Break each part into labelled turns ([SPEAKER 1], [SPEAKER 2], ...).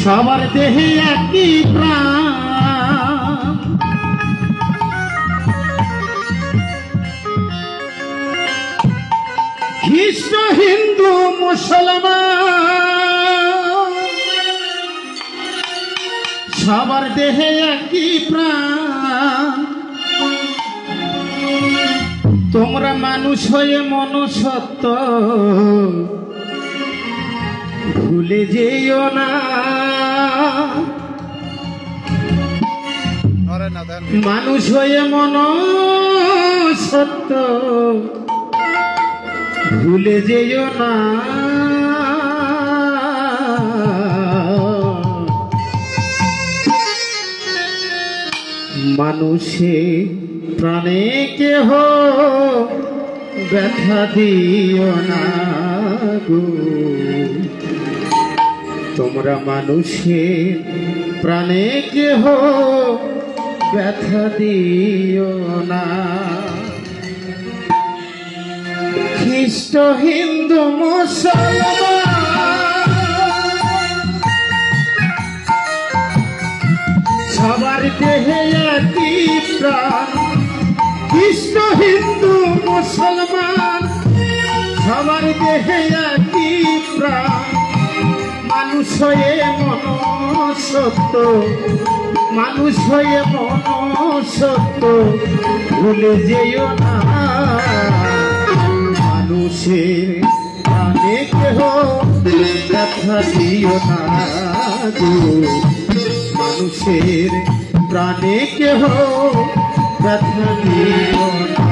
[SPEAKER 1] সবার দেহে একই প্রাণ, খ্রিস্ট হিন্দু মুসলমান, সবার দেহে একই প্রাণ। তোমরা মানুষ হয়ে মনুষ্যত্ব ভুলে যেও না। মানুষ হয়ে মনুষ্যত্ব ভুলে যেও না। মানুষে প্রাণে কেহ ব্যথা দিও না গো। তোমরা মানুষের প্রাণে কেহ ব্যথা দিও না। খ্রিস্ট হিন্দু মুসলমান, সবার দেহে একই প্রাণ। খ্রিস্ট হিন্দু মুসলমান, সবার দেহে একই প্রাণ। মানুষ হয়ে মনুষ্যত্ব, মানুষ হয়ে মনুষ্যত্ব ভুলে যেও না। মানুষের প্রাণে কেহ ব্যথা দিও না গো। মানুষের প্রাণে কেহ ব্যথা দিও না।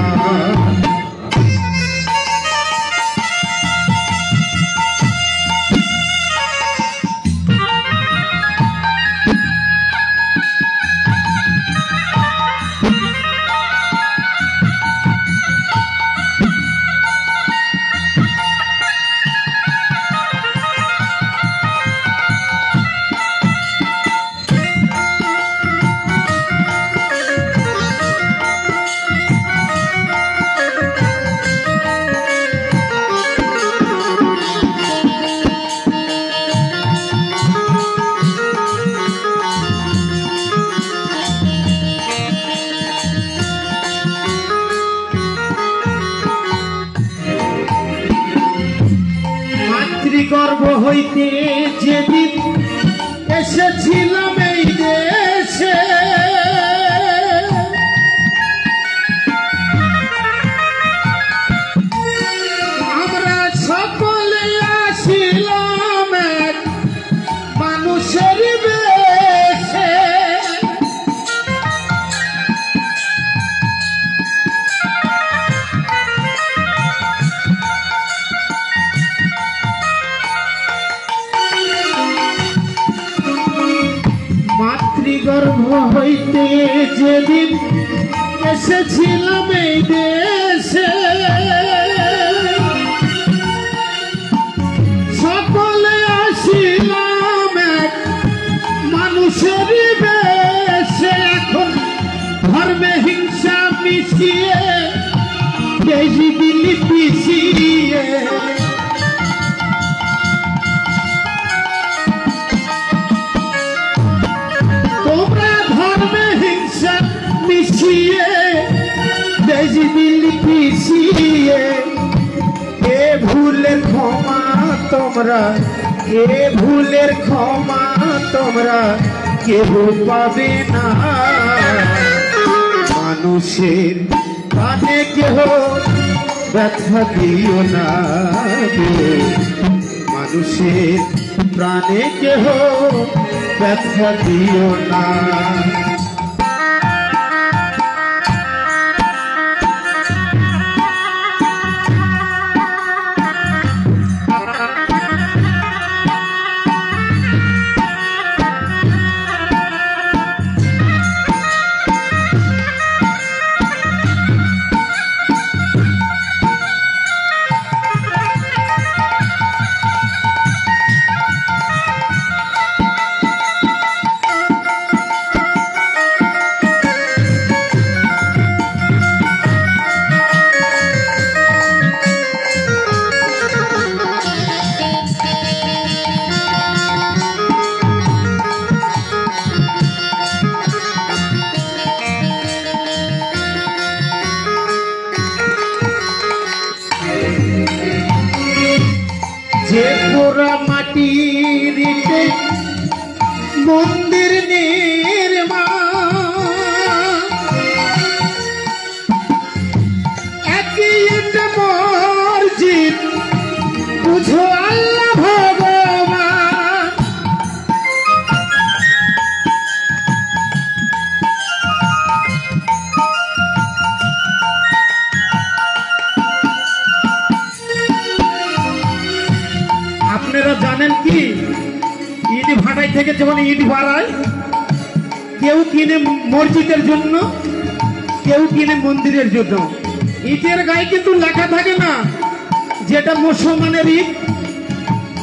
[SPEAKER 1] গর্ভ হইতে যেদিন এসেছিলাম এই দেশে, আমরা সকলে আসিলাম এক মানুষের বেশে। মাতৃগর্ভ হইতে যেদিন এসেছিলাম এই দেশে, সকলে আসিলাম এক মানুষের বেশে। এখন ধর্মে হিংসা মিশিয়ে, দেশি দিল্লি পিছিয়ে, দেশি দিল্লি পিছিয়ে। এ ভুলের ক্ষমা তোমরা, এ ভুলের ক্ষমা তোমরা কেহ পাবে না। মানুষের প্রাণে কেহ ব্যথা দিও না গো। মানুষের প্রাণে কেহ ব্যথা দিও না। যে পোড়া মাটির ইটে মন্দির নির্মাণ, একই ইটে মসজিদ, বুঝো আল্লাহ ভগবান। আপনারা জানেন কি, ইট ভাটাই থেকে যখন ইট বাড়ায়, কেউ কিনে মসজিদের জন্য, কেউ কিনে মন্দিরের জন্য। ইটের গায়ে কিন্তু লেখা থাকে না যেটা মুসলমানের ইট,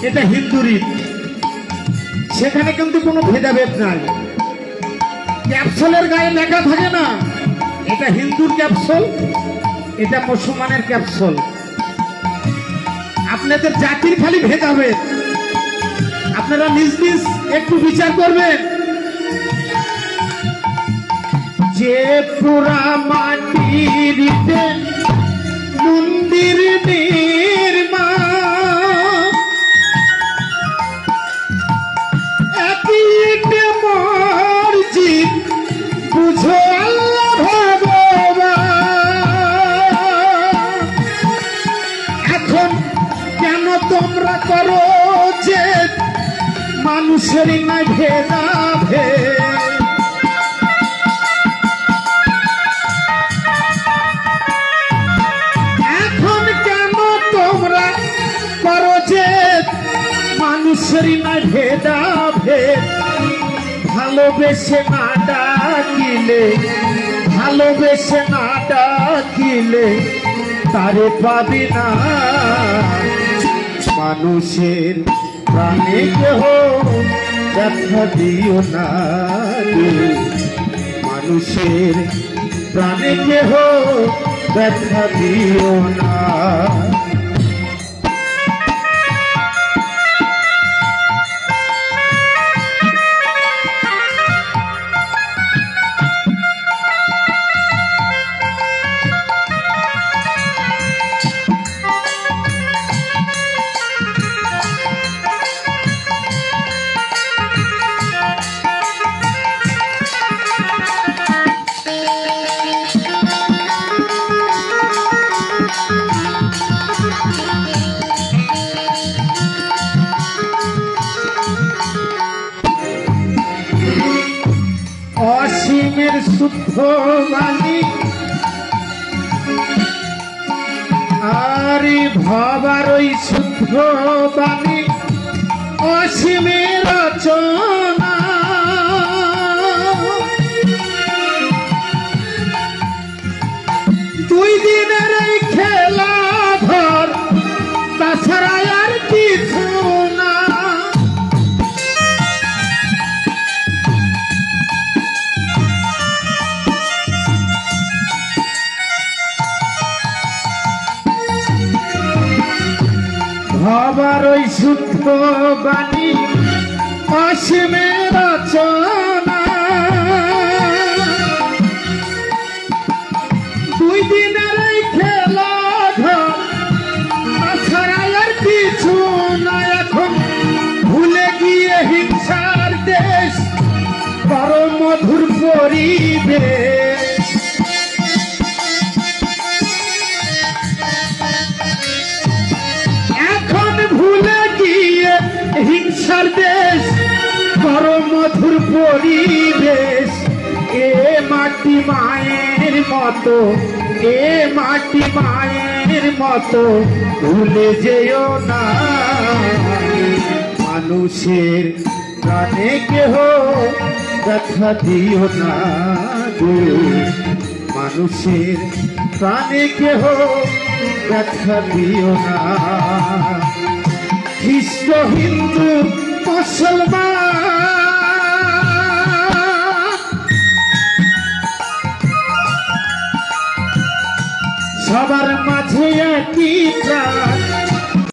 [SPEAKER 1] এটা হিন্দুর ইট। সেখানে কিন্তু কোনো ভেদাভেদ নাই। ক্যাপসুলের গায়ে লেখা থাকে না এটা হিন্দুর ক্যাপসুল, এটা মুসলমানের ক্যাপসুল। আপনাদের জাতির খালি ভেদাভেদ, আপনারা নিজ নিজ একটু বিচার করবেন। যে পুরা মাটির ইটে মন্দির নির্মাণ, একই ইটে মসজিদ, বুঝো আল্লাহ ভগবান। এখন কেন তোমরা করো যে মানুষের না ভেদাভেদ? এখন কেন তোমরা করো যে মানুষের না ভেদাভেদ? ভালোবেসে না ডাকিলে, ভালোবেসে না ডাকিলে তারে পাবি না। মানুষের প্রাণে কেহ ব্যথা দিও না, মানুষের প্রাণে কেহ ব্যথা দিও না। অসীমের শুদ্ধ বাণী আর ভবার ওই শুদ্ধ বাণী, অসীমের রচনা। দুই দিনের এই খেলা ঘর, তাছাড়া আর কিছু না। ভবার ওই শুদ্ধ বাণী, অসীমের রচনা। দুই দিনের এই খেলা ঘর, তাছাড়া আর কিছু না। এখন ভুলে গিয়ে হিংসার দেশ, পরম মধুর পরিবেশ। এখন ভুলে গিয়ে হিংসার দেশ, পরম মধুর পরিবেশ। এ মাটি মায়ের মতো, এ মাটি মায়ের মতো, ভুলে যেও না। মানুষের প্রাণে কেহ ব্যথা দিও না গো, মানুষের প্রাণে কেহ ব্যথা দিও না। খ্রিস্ট হিন্দু মুসলমান সবার মাঝে একই প্রাণ,